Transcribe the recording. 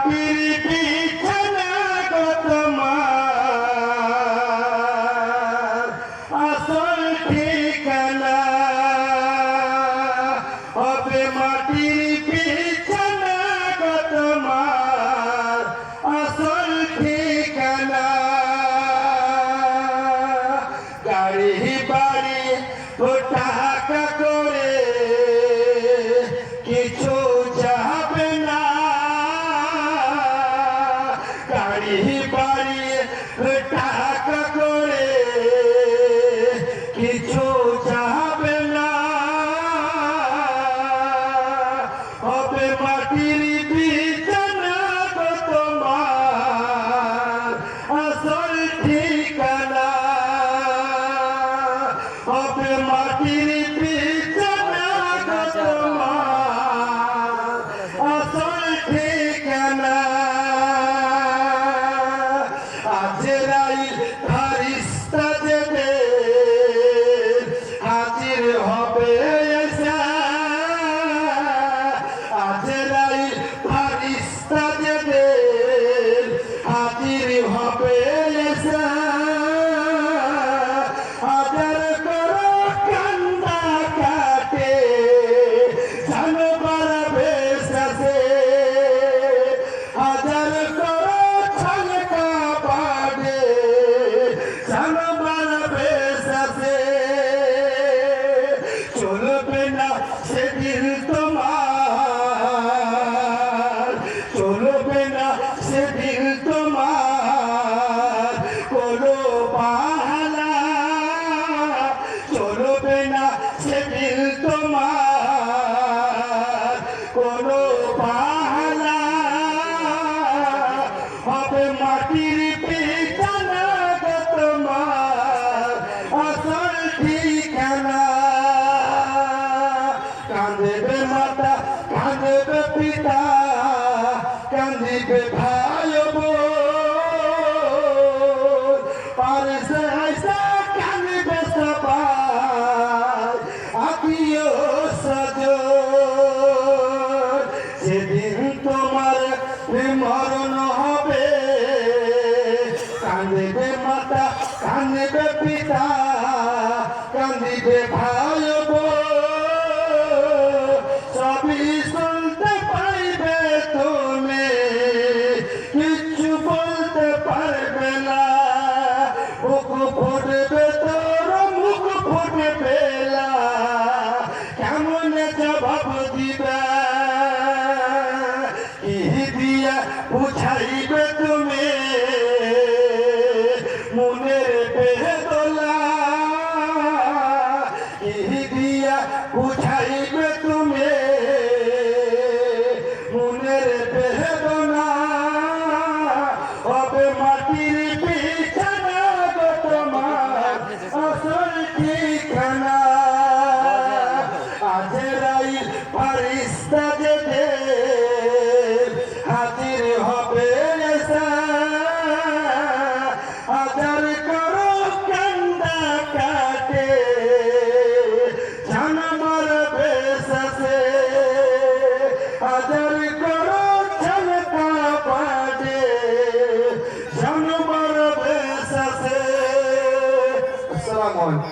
মাটির বিছানা গো তোমার আসল ঠিকানা হবে মাটির বিছানা গো তোমার আসল ঠিকানা গাড়ি বাড়ি ও টাকা করে কিছু যাবে না গাড়ি বাড়ি টাকা করে কিছু যাবে না হবে মাটির বিছানা গো তোমার আসল ঠিকানা হবে মাটির বিছানা গো তোমার আসল ঠিকানা আজরাইল ফারিস্তা দেবে হাজির হবে এসে আজরাইল ফারিস্তা দেবে হাজির হবে এসে হাজার করো কান্দা কাটে জানবার বেশে হাজার করো ছলকা বাড়ে জানবার বেশে চলবে না সেদিন তোমার চলবে না সেদিন তোমার কোনো বাহানা চলবে না সেদিন তোমার কোনো বাহানা হবে মাটির বিছানা গো তোমার আসল ঠিকানা কাঁদবে মাতা কাঁদবে পিতা কাঁদিবে ভাই বোন পারছে আইসা কাঁদবে সবাই আত্মীয় স্বজন সেদিন তোমার মরণ হবে কাঁদবে মাতা কাঁদবে পিতা কাঁদিবে ভাই সবই শুনতে পাইবে তুমি কিচ্ছু বলতে পারবে না মুখ ফুটবে তোর মুখ ফুটবে না কেমন জবাব দিবে কি দিয়া বুঝাইবে তুমি মনের বেদনা কি দিয়া বুঝাইবে তুমি মনের বেদনা হবে মাটির বিছানা গো তোমার আসল ঠিকানা আজরাইল ফারিস্তা দেবে হাজির হবে এসে হাজার করো কান্দা কাটে জানবার বেশে হাজার করো ছলকা বাজে জানবার বেশে আসসালামু আলাইকুম।